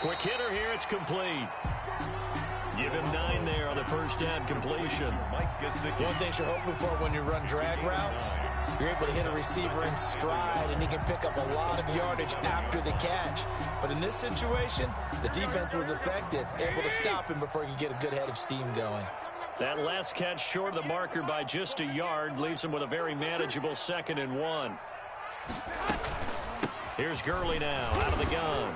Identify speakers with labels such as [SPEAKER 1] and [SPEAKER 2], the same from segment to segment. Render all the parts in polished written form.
[SPEAKER 1] Quick hitter here. It's complete. Give him 9 there on the first down completion.
[SPEAKER 2] One thing you're hoping for when you run drag routes, you're able to hit a receiver in stride, and he can pick up a lot of yardage after the catch. But in this situation, the defense was effective, able to stop him before he could get a good head of steam going.
[SPEAKER 1] That last catch short of the marker by just a yard leaves him with a very manageable 2nd and 1. Here's Gurley now out of the gun.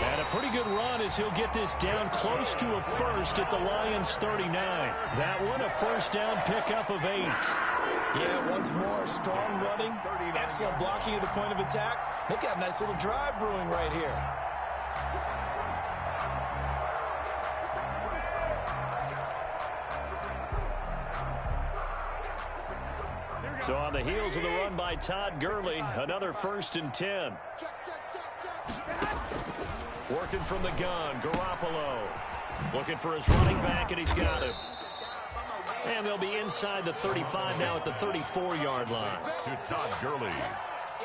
[SPEAKER 1] And a pretty good run as he'll get this down close to a first at the Lions' 39. That one a first down pickup of 8.
[SPEAKER 2] Yeah, once more, strong running, excellent blocking at the point of attack. They've got a nice little drive brewing right here.
[SPEAKER 1] So on the heels of the run by Todd Gurley, another 1st and 10. Working from the gun, Garoppolo. Looking for his running back, and he's got him. And they'll be inside the 35 now at the 34-yard line.
[SPEAKER 3] To Todd Gurley.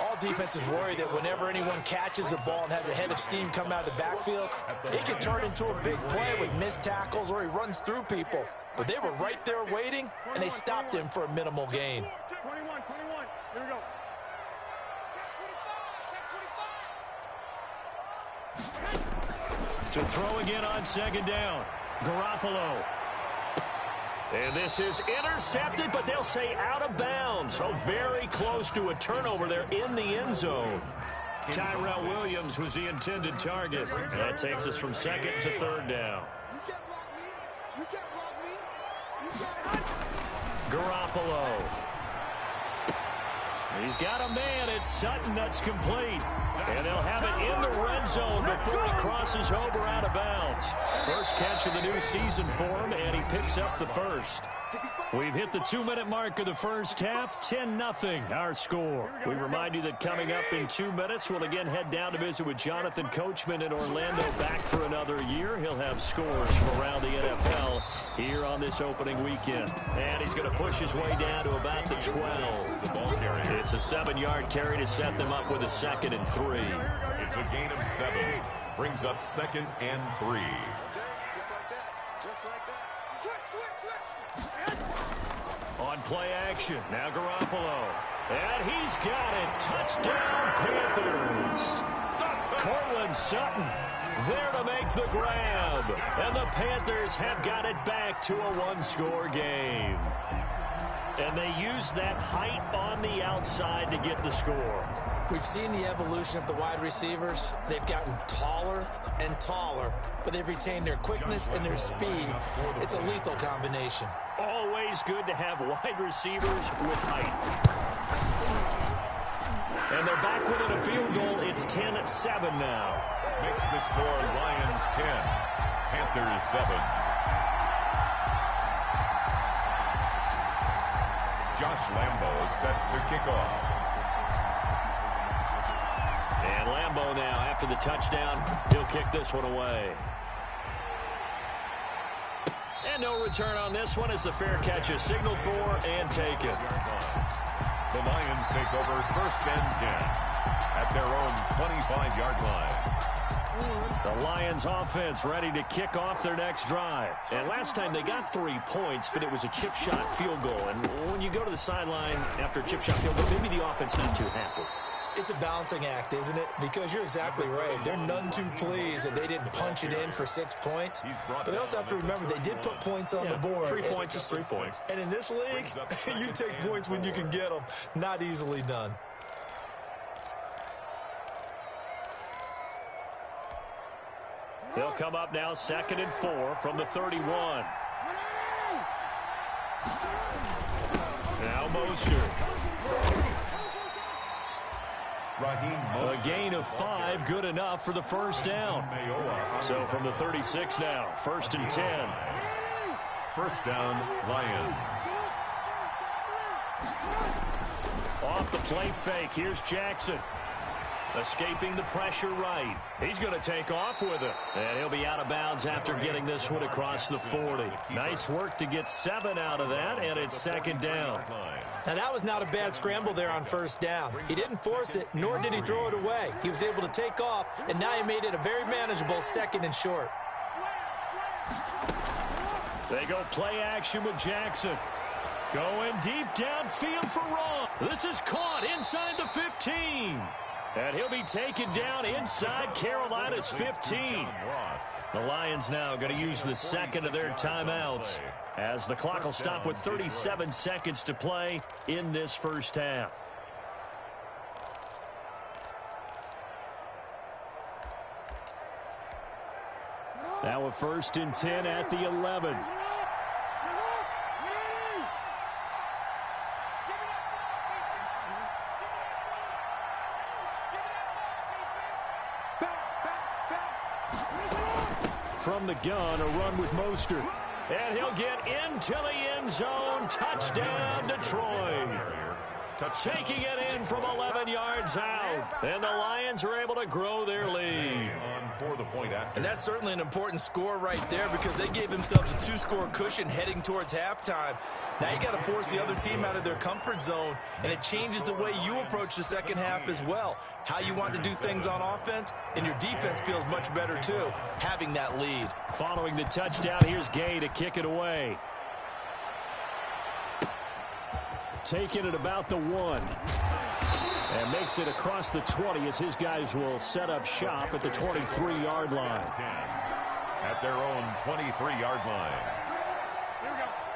[SPEAKER 2] All defenses worry that whenever anyone catches the ball and has a head of steam come out of the backfield, it can turn into a big play with missed tackles or he runs through people. But they were right there waiting, and they stopped him for a minimal gain.
[SPEAKER 4] 21, here we go.
[SPEAKER 1] To throw again on 2nd down. Garoppolo. And this is intercepted, but they'll say out of bounds. So very close to a turnover there in the end zone. Tyrell Williams was the intended target. That takes us from 2nd to 3rd down. Garoppolo. He's got a man. It's Sutton. That's complete. And they'll have it in the red zone before he crosses over out of bounds. First catch of the new season for him, and he picks up the first. We've hit the 2-minute mark of the first half. 10-0 our score. We remind you that coming up in 2 minutes, we'll again head down to visit with Jonathan Coachman in Orlando, back for another year. He'll have scores from around the NFL here on this opening weekend. And he's going to push his way down to about the 12.
[SPEAKER 3] The ball carrier.
[SPEAKER 1] It's a 7-yard carry to set them up with a 2nd and 3.
[SPEAKER 3] It's a gain of 7. Brings up 2nd and 3.
[SPEAKER 4] Just like that. Switch.
[SPEAKER 1] On play action, now Garoppolo. And he's got it. Touchdown, Panthers. Cortland Sutton there to make the grab. And the Panthers have got it back to a 1-score game. And they use that height on the outside to get the score.
[SPEAKER 2] We've seen the evolution of the wide receivers. They've gotten taller and taller, but they've retained their quickness and their speed. It's a lethal combination.
[SPEAKER 1] Always good to have wide receivers with height. And they're back within a field goal. It's 10-7 now.
[SPEAKER 3] Makes the score Lions 10, Panthers 7. Josh Lambo is set to kick off.
[SPEAKER 1] And Lambo now, after the touchdown, he'll kick this one away. And no return on this one as the fair catch is signaled for and taken.
[SPEAKER 3] The Lions take over 1st and 10 at their own 25-yard line.
[SPEAKER 1] The Lions offense ready to kick off their next drive. And last time they got 3 points, but it was a chip shot field goal. And when you go to the sideline after a chip shot field goal, maybe the offense not too happy.
[SPEAKER 2] It's a balancing act, isn't it? Because you're exactly right. They're none too pleased that they didn't punch it in for 6 points. But they also have to remember they did put points on the board.
[SPEAKER 1] 3 points is 3 points.
[SPEAKER 2] And in this league, you take points when you can get them. Not easily done.
[SPEAKER 1] They'll come up now 2nd and 4 from the 31. Now Mostert. A gain of 5, good enough for the first down. So from the 36 now, 1st and 10.
[SPEAKER 3] First down, Lions.
[SPEAKER 1] Off the play fake, here's Jackson. Escaping the pressure right. He's going to take off with it. And he'll be out of bounds after getting this one across the 40. Nice work to get 7 out of that, and it's second down.
[SPEAKER 2] Now, that was not a bad scramble there on first down. He didn't force it, nor did he throw it away. He was able to take off, and now he made it a very manageable 2nd and short.
[SPEAKER 1] They go play action with Jackson. Going deep downfield for Ross. This is caught inside the 15. And he'll be taken down inside Carolina's 15. The Lions now going to use the second of their timeouts, as the clock will stop with 37 seconds to play in this first half. Now a 1st and 10 at the 11. From the gun, a run with Mostert. And he'll get into the end zone. Touchdown, Detroit. Taking it in from 11 yards out. And the Lions are able to grow their lead.
[SPEAKER 2] And that's certainly an important score right there, because they gave themselves a 2-score cushion heading towards halftime. Now you got to force the other team out of their comfort zone, and it changes the way you approach the second half as well. How you want to do things on offense, and your defense feels much better too, having that lead.
[SPEAKER 1] Following the touchdown, here's Gay to kick it away. Taking it about the 1. And makes it across the 20 as his guys will set up shop at the 23-yard line.
[SPEAKER 3] At their own 23-yard line.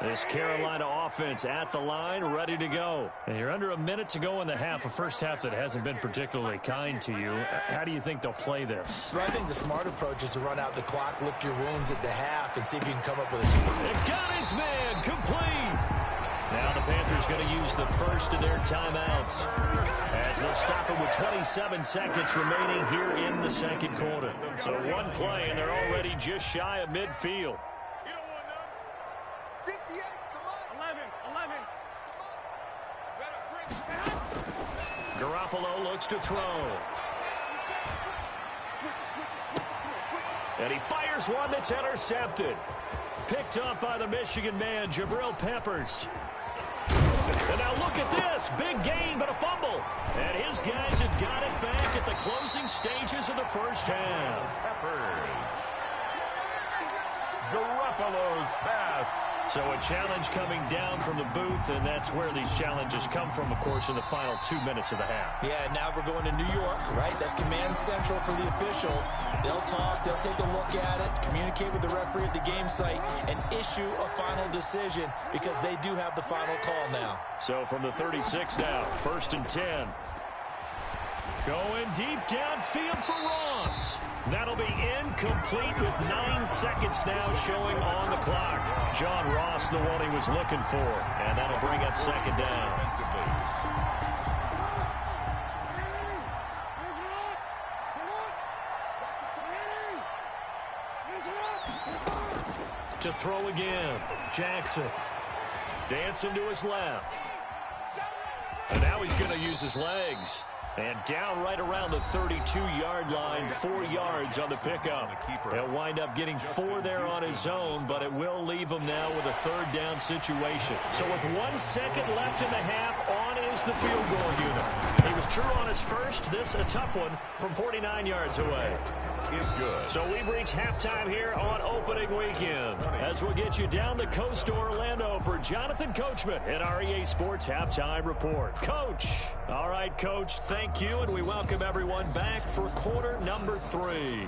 [SPEAKER 1] This Carolina offense at the line, ready to go. And you're under a minute to go in the half, a first half that hasn't been particularly kind to you. How do you think they'll play this?
[SPEAKER 2] Well, I think the smart approach is to run out the clock, lick your wounds at the half, and see if you can come up with a score.
[SPEAKER 1] It got his man, complete. Now the Panthers going to use the first of their timeouts, as they'll stop it with 27 seconds remaining here in the second quarter. So one play, and they're already just shy of midfield. Garoppolo looks to throw. And he fires one that's intercepted. Picked up by the Michigan man, Jabril Peppers. And now look at this. Big gain, but a fumble. And his guys have got it back at the closing stages of the first half.
[SPEAKER 3] Peppers. Garoppolo's pass.
[SPEAKER 1] So a challenge coming down from the booth, and that's where these challenges come from, of course, in the final 2 minutes of the half.
[SPEAKER 2] Yeah, now we're going to New York, right? That's command central for the officials. They'll talk, they'll take a look at it, communicate with the referee at the game site, and issue a final decision, because they do have the final call now.
[SPEAKER 1] So from the 36 now, 1st and 10. Going deep downfield for Ross. That'll be incomplete with 9 seconds now showing on the clock. John Ross, the one he was looking for. And that'll bring up second down. To throw again. Jackson. Dancing to his left. And now he's going to use his legs. And down right around the 32-yard line, 4 yards on the pickup. He'll wind up getting 4 there on his own, but it will leave him now with a 3rd down situation. So with 1 second left in the half, on is the field goal unit. He was true on his first. This a tough one from 49 yards away.
[SPEAKER 3] Is good.
[SPEAKER 1] So we've reached halftime here on opening weekend, as we'll get you down the coast to Orlando for Jonathan Coachman in our EA Sports Halftime Report. Coach. All right, Coach, thank you, and we welcome everyone back for quarter number 3.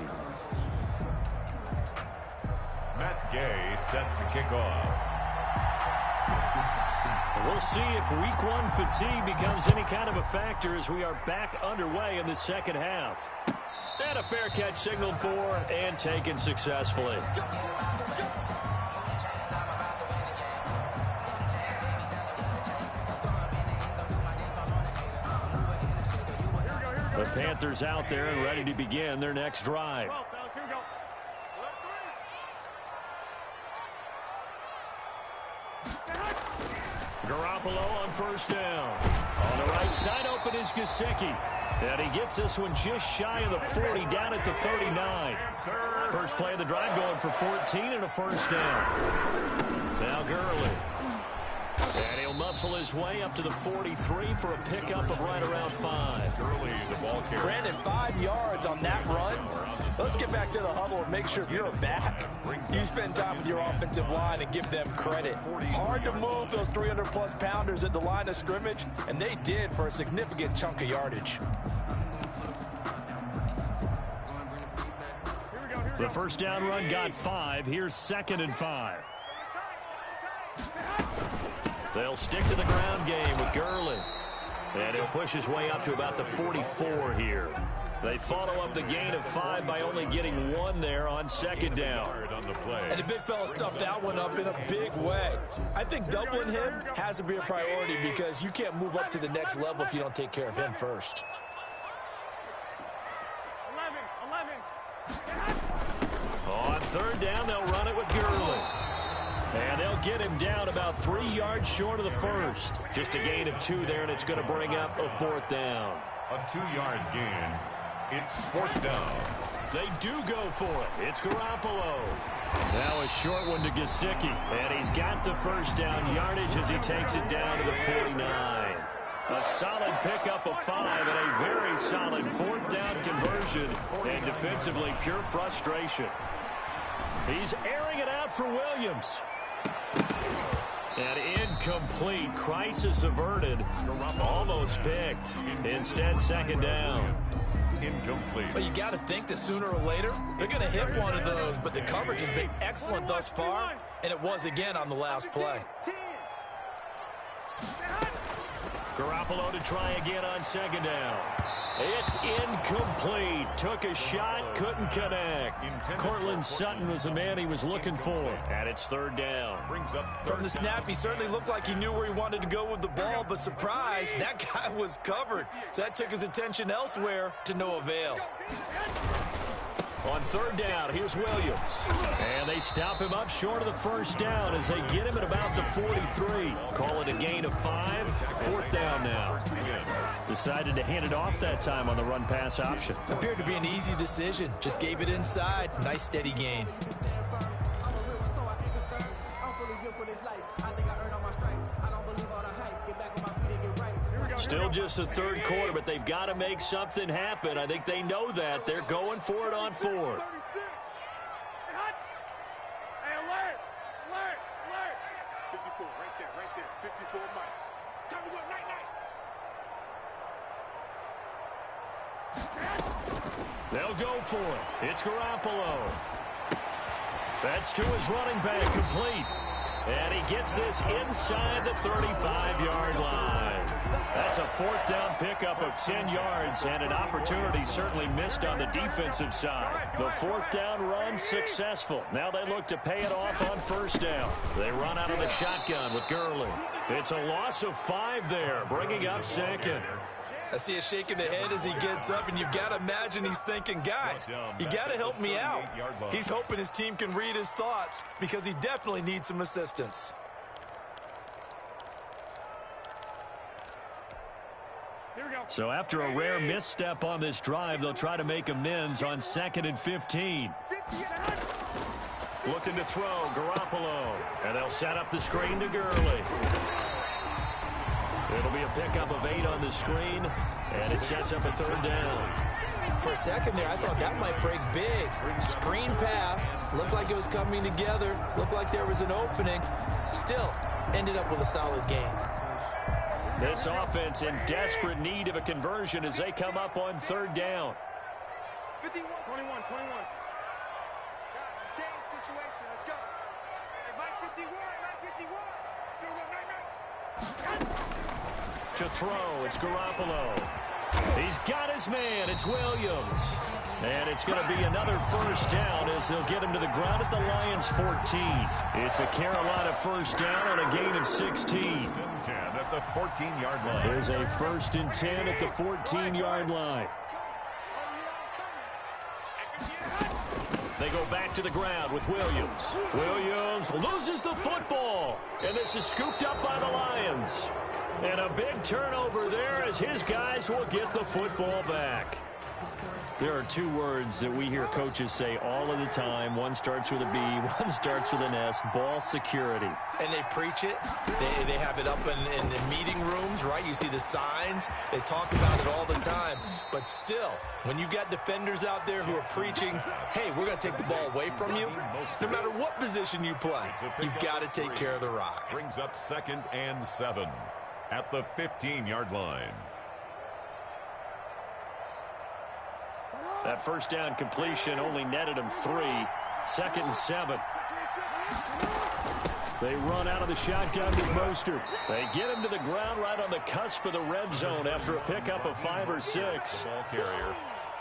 [SPEAKER 3] Matt Gay set to kick off.
[SPEAKER 1] We'll see if week 1 fatigue becomes any kind of a factor as we are back underway in the second half. And a fair catch signaled for and taken successfully. The Panthers out there and ready to begin their next drive. Garoppolo on 1st down. On the right side, open is Gesicki. And he gets this one just shy of the 40, down at the 39. First play of the drive going for 14 and a first down. Now Gurley. And he'll muscle his way up to the 43 for a pickup of right around 5.
[SPEAKER 3] Gurley, the ball carrier.
[SPEAKER 2] Brandon, 5 yards on that run. Let's get back to the huddle and make sure if you're a back, you spend time with your offensive line and give them credit. Hard to move those 300-plus pounders at the line of scrimmage, and they did for a significant chunk of yardage.
[SPEAKER 1] The first down run got 5. Here's 2nd and 5. They'll stick to the ground game with Gurley. And he'll push his way up to about the 44 here. They follow up the gain of 5 by only getting 1 there on 2nd down.
[SPEAKER 2] And the big fella stuffed that one up in a big way. I think doubling him has to be a priority because you can't move up to the next level if you don't take care of him first.
[SPEAKER 4] 11.
[SPEAKER 1] On 3rd down, they'll run it with Gurley. And they'll get him down about 3 yards short of the first. Just a gain of 2 there, and it's going to bring up a 4th down.
[SPEAKER 3] A 2-yard gain. It's 4th down.
[SPEAKER 1] They do go for it. It's Garoppolo. Now a short one to Gesicki. And he's got the first down yardage as he takes it down to the 49. A solid pickup of 5 and a very solid 4th down conversion. And defensively, pure frustration. He's airing it out for Williams. And incomplete. Crisis averted. Almost picked. Instead, 2nd down.
[SPEAKER 3] Incomplete.
[SPEAKER 2] But you got to think that sooner or later, they're going to hit one of those. But the coverage has been excellent thus far, and it was again on the last play.
[SPEAKER 1] Garoppolo to try again on 2nd down. It's incomplete. Took a shot, couldn't connect. Cortland Sutton was the man he was looking for. And it's 3rd down.
[SPEAKER 2] From the snap, he certainly looked like he knew where he wanted to go with the ball, but surprise, that guy was covered. So that took his attention elsewhere to no avail.
[SPEAKER 1] On 3rd down, here's Williams. And they stop him up short of the first down as they get him at about the 43. Call it a gain of 5. 4th down now. Decided to hand it off that time on the run-pass option.
[SPEAKER 2] Appeared to be an easy decision. Just gave it inside. Nice steady gain.
[SPEAKER 1] Still just the 3rd quarter, but they've got to make something happen. I think they know that. They're going for it on 4th.
[SPEAKER 4] Hey, alert! Alert! Alert! 54, right there. 54, Mike. Time to go, night.
[SPEAKER 1] They'll go for it. It's Garoppolo. That's to his running back, complete. And he gets this inside the 35-yard line. That's a 4th down pickup of 10 yards and an opportunity certainly missed on the defensive side. The 4th down run successful. Now they look to pay it off on 1st down. They run out of the shotgun with Gurley. It's a loss of 5 there, bringing up 2nd.
[SPEAKER 2] I see a shake of the head as he gets up, and you've got to imagine he's thinking, guys, you got to help me out. He's hoping his team can read his thoughts because he definitely needs some assistance.
[SPEAKER 1] So after a rare misstep on this drive, they'll try to make amends on 2nd and 15. Looking to throw, Garoppolo. And they'll set up the screen to Gurley. It'll be a pickup of 8 on the screen, and it sets up a 3rd down.
[SPEAKER 2] For a second there, I thought that might break big. Screen pass, looked like it was coming together, looked like there was an opening. Still, ended up with a solid gain.
[SPEAKER 1] This offense in desperate need of a conversion as they come up on 3rd down.
[SPEAKER 4] 51, 21. Stay in situation. Let's go. Hey, Mike 51.
[SPEAKER 1] To throw, it's Garoppolo. He's got his man. It's Williams. And it's going to be another 1st down as they'll get him to the ground at the Lions' 14. It's a Carolina 1st down on a gain of 16.
[SPEAKER 3] 10 at the 14-yard line.
[SPEAKER 1] There's a 1st and 10 at the 14-yard line. They go back to the ground with Williams. Williams loses the football. And this is scooped up by the Lions. And a big turnover there as his guys will get the football back. There are two words that we hear coaches say all of the time. One starts with a B, one starts with an S, ball security.
[SPEAKER 2] And they preach it. They have it up in meeting rooms, right? You see the signs. They talk about it all the time. But still, when you've got defenders out there who are preaching, hey, we're going to take the ball away from you, no matter what position you play, you've got to take care of the rock.
[SPEAKER 3] Brings up 2nd and 7 at the 15-yard line.
[SPEAKER 1] That first down completion only netted him 3. 2nd and 7. They run out of the shotgun with Mostert. They get him to the ground right on the cusp of the red zone after a pickup of 5 or 6.
[SPEAKER 3] Ball carrier.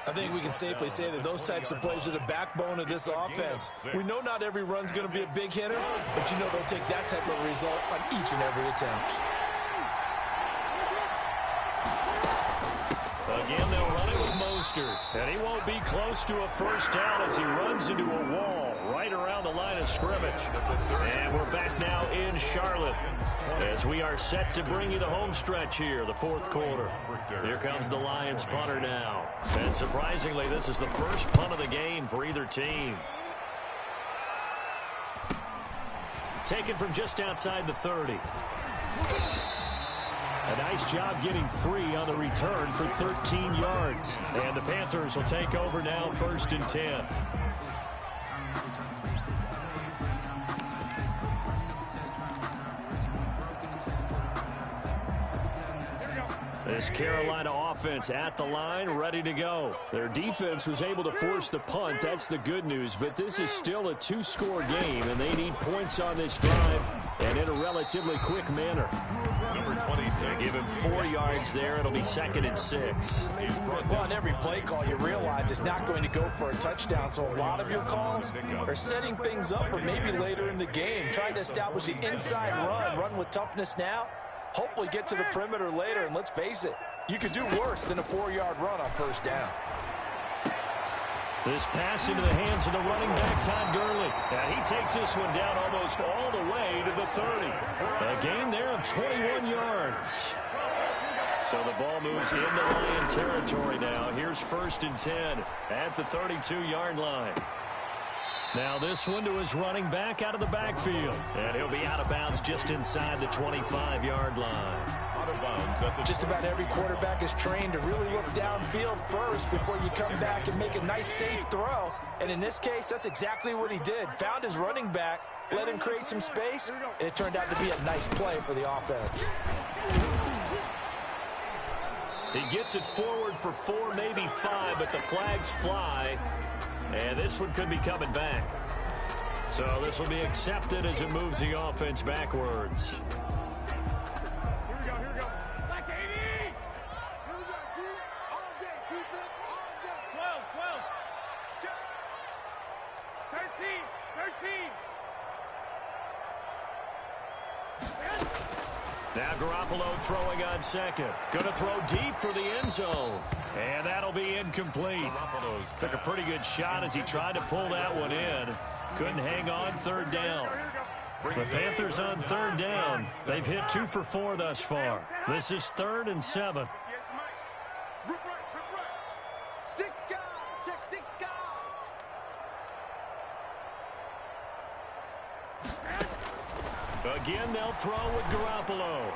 [SPEAKER 2] I think we can safely say that those types of plays are the backbone of this offense. We know not every run's going to be a big hitter, but you know they'll take that type of result on each and every attempt.
[SPEAKER 1] Again, they'll run it with Mostert. And he won't be close to a first down as he runs into a wall right around the line of scrimmage. And we're back now in Charlotte as we are set to bring you the home stretch here, the 4th quarter. Here comes the Lions punter now. And surprisingly, this is the first punt of the game for either team. Taken from just outside the 30. A nice job getting free on the return for 13 yards. And the Panthers will take over now, 1st and 10. This Carolina offense at the line, ready to go. Their defense was able to force the punt. That's the good news. But this is still a 2-score game, and they need points on this drive and in a relatively quick manner.
[SPEAKER 3] Number 26.
[SPEAKER 1] They give him 4 yards there. It'll be 2nd and 6.
[SPEAKER 2] Well, on every play call, you realize it's not going to go for a touchdown. So a lot of your calls are setting things up for maybe later in the game, trying to establish the inside run with toughness now. Hopefully get to the perimeter later, and let's face it, you could do worse than a 4-yard run on first down.
[SPEAKER 1] This pass into the hands of the running back, Todd Gurley. And he takes this one down almost all the way to the 30. A gain there of 21 yards. So the ball moves into Lion territory now. Here's 1st and 10 at the 32-yard line. Now this one to his running back out of the backfield. And he'll be out of bounds just inside the 25-yard line.
[SPEAKER 3] Out of bounds at the
[SPEAKER 2] Just about every quarterback is trained to really look downfield first before you come back and make a nice, safe throw. And in this case, that's exactly what he did. Found his running back, let him create some space, and it turned out to be a nice play for the offense.
[SPEAKER 1] He gets it forward for 4, maybe 5, but the flags fly. And this one could be coming back. So this will be accepted as it moves the offense backwards.
[SPEAKER 4] Here we go, here we go. Like 80! Here we go, G. All day, defense, all day. 12, 12. 13, 13.
[SPEAKER 1] Now Garoppolo throwing on 2nd. Going to throw deep for the end zone. And that'll be incomplete. Took a pretty good shot as he tried to pull that one in. Couldn't hang on 3rd down. The Panthers on 3rd down. They've hit 2 for 4 thus far. This is 3rd and 7.
[SPEAKER 4] Rip right. 6 guys. Check 6 guys.
[SPEAKER 1] Again, they'll throw with Garoppolo.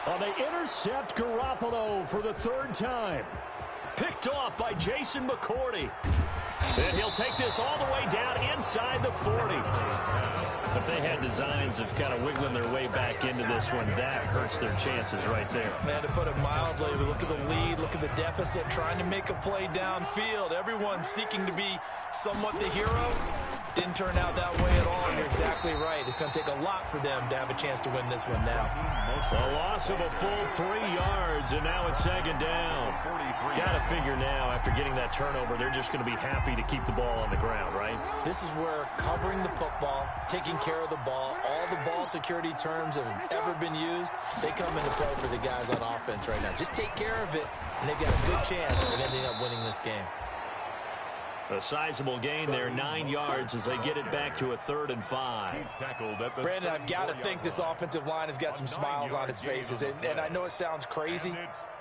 [SPEAKER 1] Oh, they intercept Garoppolo for the 3rd time. Picked off by Jason McCourty. And he'll take this all the way down inside the 40. If they had designs of kind of wiggling their way back into this one, that hurts their chances right there.
[SPEAKER 2] Man, to put it mildly, we look at the lead, look at the deficit, trying to make a play downfield. Everyone seeking to be somewhat the hero. Didn't turn out that way at all, and you're exactly right. It's going to take a lot for them to have a chance to win this one now.
[SPEAKER 1] A loss of a full 3 yards, and now it's 2nd down. Got to figure now, after getting that turnover, they're just going to be happy to keep the ball on the ground, right?
[SPEAKER 2] This is where covering the football, taking care of the ball, all the ball security terms that have ever been used, they come into play for the guys on offense right now. Just take care of it, and they've got a good chance of ending up winning this game.
[SPEAKER 1] A sizable gain there, 9 yards as they get it back to a 3rd and 5.
[SPEAKER 3] He's tackled at the
[SPEAKER 2] Brandon, I've got to think this offensive line has got some smiles on its faces. And I know it sounds crazy,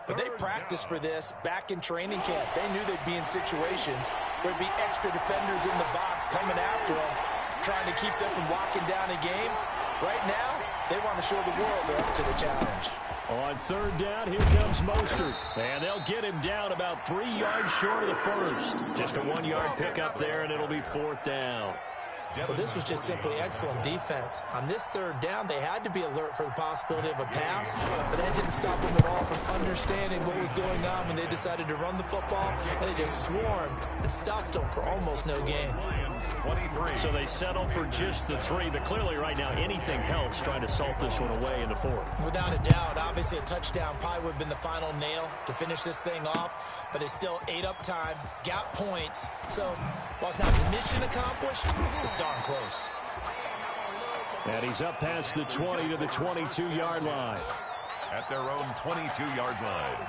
[SPEAKER 2] but they practiced for this back in training camp. They knew they'd be in situations where there'd be extra defenders in the box coming after them, trying to keep them from locking down a game. Right now, they want to show the world they're up to the challenge.
[SPEAKER 1] On 3rd down, here comes Mostert. And they'll get him down about 3 yards short of the first. Just a 1-yard pickup there, and it'll be 4th down.
[SPEAKER 2] Well, this was just simply excellent defense. On this 3rd down, they had to be alert for the possibility of a pass, but that didn't stop them at all from understanding what was going on when they decided to run the football, and they just swarmed and stopped them for almost no gain.
[SPEAKER 3] 23.
[SPEAKER 1] So they settle for just the 3, but clearly right now anything helps trying to salt this one away in the 4th.
[SPEAKER 2] Without a doubt, obviously a touchdown probably would have been the final nail to finish this thing off, but it's still ate up time, got points. So while it's not mission accomplished, it's darn close.
[SPEAKER 1] And he's up past the 20 to the 22-yard line.
[SPEAKER 3] At their own 22-yard line.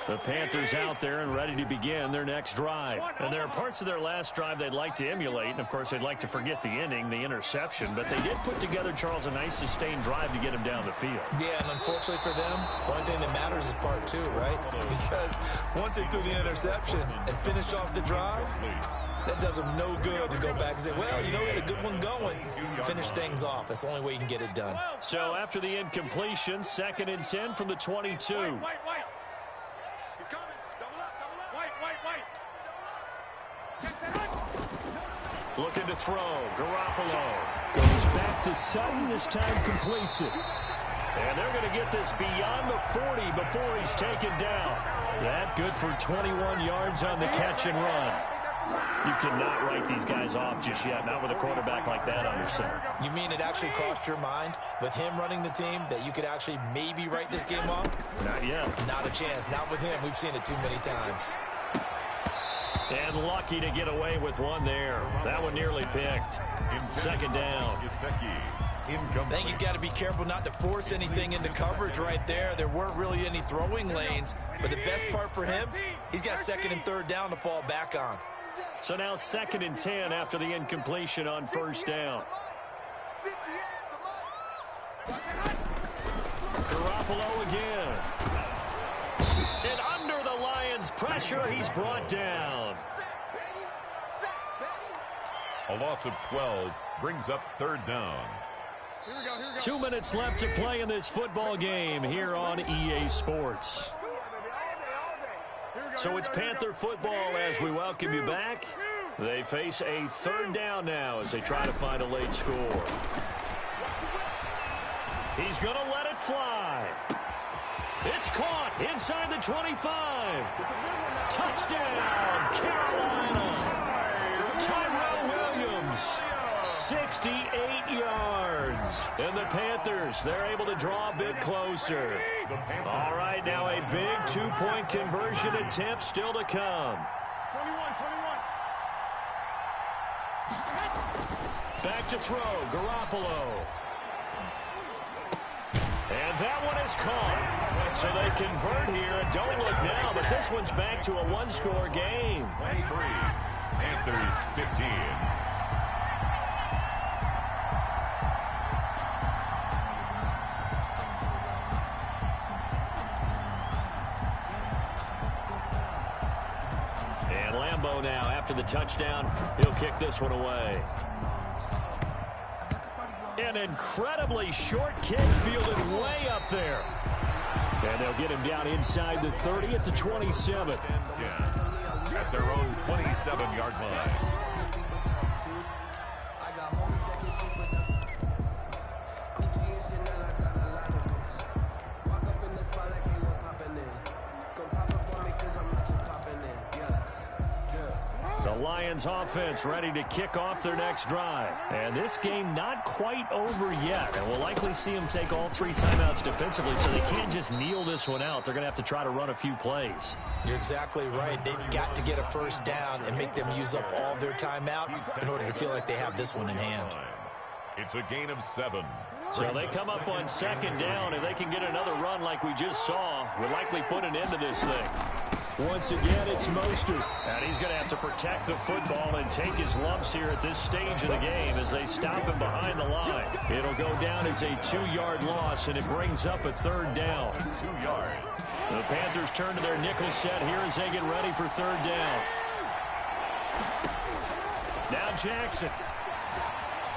[SPEAKER 1] The Panthers out there and ready to begin their next drive. And there are parts of their last drive they'd like to emulate. And, of course, they'd like to forget the inning, the interception. But they did put together, Charles, a nice sustained drive to get him down the field.
[SPEAKER 2] Yeah, and unfortunately for them, the only thing that matters is part 2, right? Because once they threw the interception and finished off the drive, that does them no good to go back and say, well, you know, we had a good one going. Finish things off. That's the only way you can get it done.
[SPEAKER 1] So after the incompletion, 2nd and 10 from the 22. Looking to throw. Garoppolo goes back to Sutton. This time completes it. And they're going to get this beyond the 40 before he's taken down. That good for 21 yards on the catch and run. You cannot write these guys off just yet, not with a quarterback like that under center.
[SPEAKER 2] You mean it actually crossed your mind with him running the team that you could actually maybe write this game off?
[SPEAKER 1] Not yet.
[SPEAKER 2] Not a chance. Not with him. We've seen it too many times.
[SPEAKER 1] And lucky to get away with one there. That one nearly picked. 2nd down.
[SPEAKER 2] I think he's got to be careful not to force anything into coverage right there. There weren't really any throwing lanes, but the best part for him, he's got 2nd and 3rd down to fall back on.
[SPEAKER 1] So now 2nd and 10 after the incompletion on 1st down. Garoppolo again. And under the Lions' pressure, he's brought down.
[SPEAKER 3] A loss of 12 brings up 3rd down.
[SPEAKER 1] 2 minutes left to play in this football game here on EA Sports. So it's Panther football as we welcome you back. They face a 3rd down now as they try to find a late score. He's going to let it fly. It's caught inside the 25. Touchdown, Carolina. Tyrell Williams, 68 yards. And the Panthers, they're able to draw a bit closer. All right, now a big 2-point conversion attempt still to come. Back to throw, Garoppolo. And that one is caught. So they convert here, and don't look now, but this one's back to a 1-score game.
[SPEAKER 3] 23, Panthers 15.
[SPEAKER 1] And Lambeau now, after the touchdown, he'll kick this one away. An incredibly short kick fielded way up there. And they'll get him down inside the 30 at the 27.
[SPEAKER 3] At their own 27-yard line.
[SPEAKER 1] The Lions offense ready to kick off their next drive. And this game not quite over yet. And we'll likely see them take all 3 timeouts defensively, so they can't just kneel this one out. They're going to have to try to run a few plays.
[SPEAKER 2] You're exactly right. They've got to get a 1st down and make them use up all their timeouts in order to feel like they have this one in hand.
[SPEAKER 3] It's a gain of 7.
[SPEAKER 1] So they come up on 2nd down, and they can get another run like we just saw. Would likely put an end to this thing. Once again, it's Mostert. And he's going to have to protect the football and take his lumps here at this stage of the game as they stop him behind the line. It'll go down as a 2-yard loss, and it brings up a 3rd down.
[SPEAKER 3] 2 yards.
[SPEAKER 1] The Panthers turn to their nickel set here as they get ready for 3rd down. Now Jackson.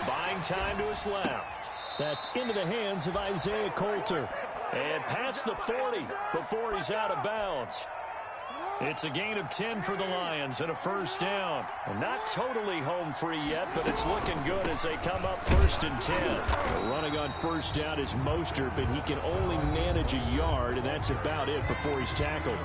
[SPEAKER 1] Buying time to his left. That's into the hands of Isaiah Coulter. And past the 40 before he's out of bounds. It's a gain of 10 for the Lions and a 1st down. Not totally home free yet, but it's looking good as they come up 1st and 10. Running on 1st down is Mostert, but he can only manage a yard, and that's about it before he's tackled.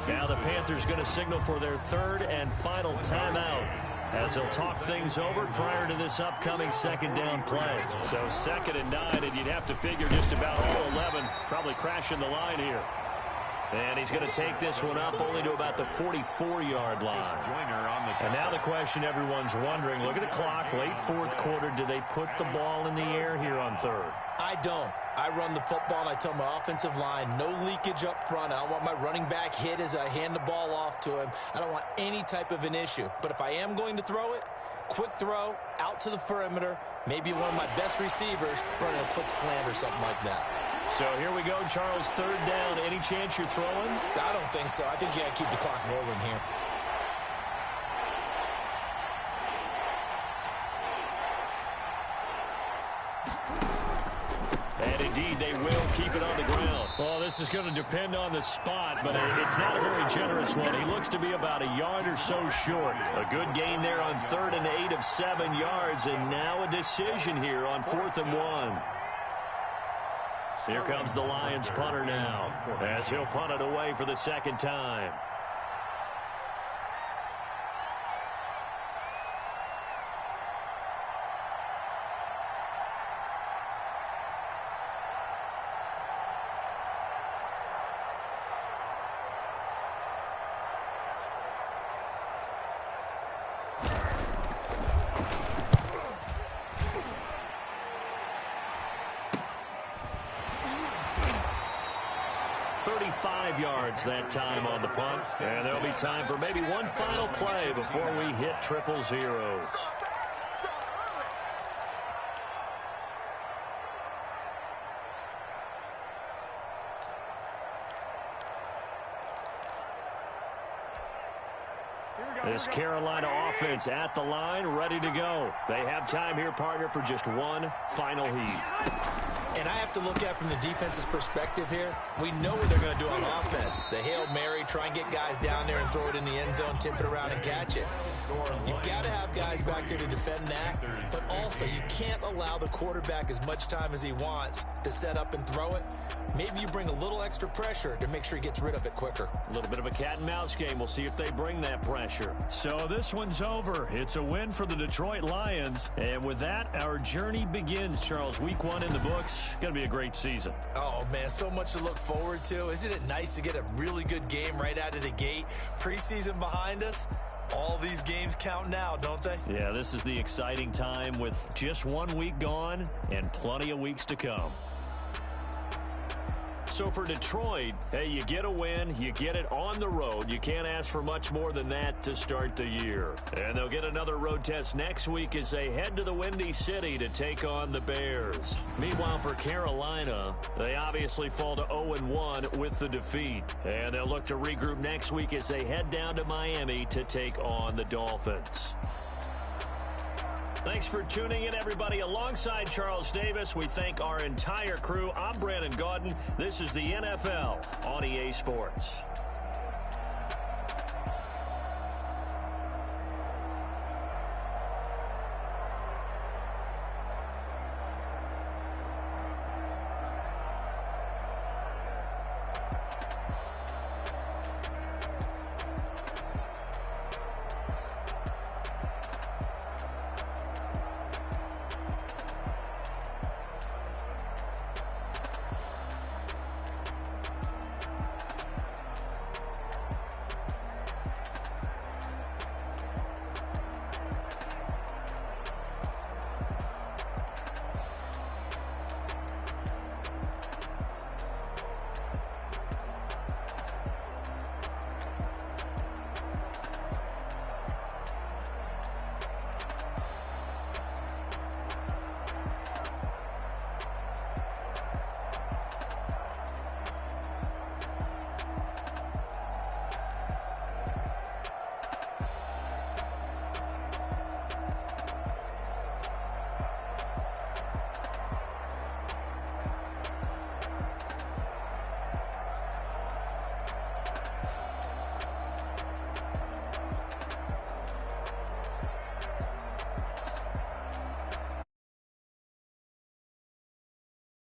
[SPEAKER 1] Now the Panthers going to signal for their 3rd and final timeout, as they'll talk things over prior to this upcoming 2nd down play. So 2nd and 9, and you'd have to figure just about all 11 probably crashing the line here. And he's going to take this one up only to about the 44-yard line. And now the question everyone's wondering, look at the clock, late 4th quarter, do they put the ball in the air here on 3rd?
[SPEAKER 2] I don't. I run the football, and I tell my offensive line, no leakage up front. I don't want my running back hit as I hand the ball off to him. I don't want any type of an issue. But if I am going to throw it, quick throw, out to the perimeter, maybe one of my best receivers running a quick slant or something like that.
[SPEAKER 1] So here we go, Charles, 3rd down. Any chance you're throwing?
[SPEAKER 2] I don't think so. I think you got to keep the clock rolling here.
[SPEAKER 1] And indeed, they will keep it on the ground. Well, this is going to depend on the spot, but it's not a very generous one. He looks to be about a yard or so short. A good gain there on 3rd and 8 of 7 yards, and now a decision here on 4th and 1. Here comes the Lions punter now, as he'll punt it away for the 2nd time. Yards that time on the punt, and there'll be time for maybe one final play before we hit 000. This Carolina offense at the line, ready to go. They have time here, partner, for just one final heave.
[SPEAKER 2] And I have to look at from the defense's perspective here. We know what they're going to do on offense. The Hail Mary, try and get guys down there and throw it in the end zone, tip it around and catch it. You've got to have guys back there to defend that, but also you can't allow the quarterback as much time as he wants to set up and throw it. Maybe you bring a little extra pressure to make sure he gets rid of it quicker.
[SPEAKER 1] A little bit of a cat and mouse game. We'll see if they bring that pressure. So this one's over. It's a win for the Detroit Lions. And with that, our journey begins, Charles. Week 1 in the books. Going to be a great season.
[SPEAKER 2] Oh, man, so much to look forward to. Isn't it nice to get a really good game right out of the gate? Preseason behind us. All these games count now, don't they?
[SPEAKER 1] Yeah, this is the exciting time with just 1 week gone and plenty of weeks to come. So for Detroit, hey, you get a win, you get it on the road. You can't ask for much more than that to start the year. And they'll get another road test next week as they head to the Windy City to take on the Bears. Meanwhile, for Carolina, they obviously fall to 0-1 with the defeat. And they'll look to regroup next week as they head down to Miami to take on the Dolphins. Thanks for tuning in, everybody. Alongside Charles Davis, we thank our entire crew. I'm Brandon Gaudin. This is the NFL on EA Sports.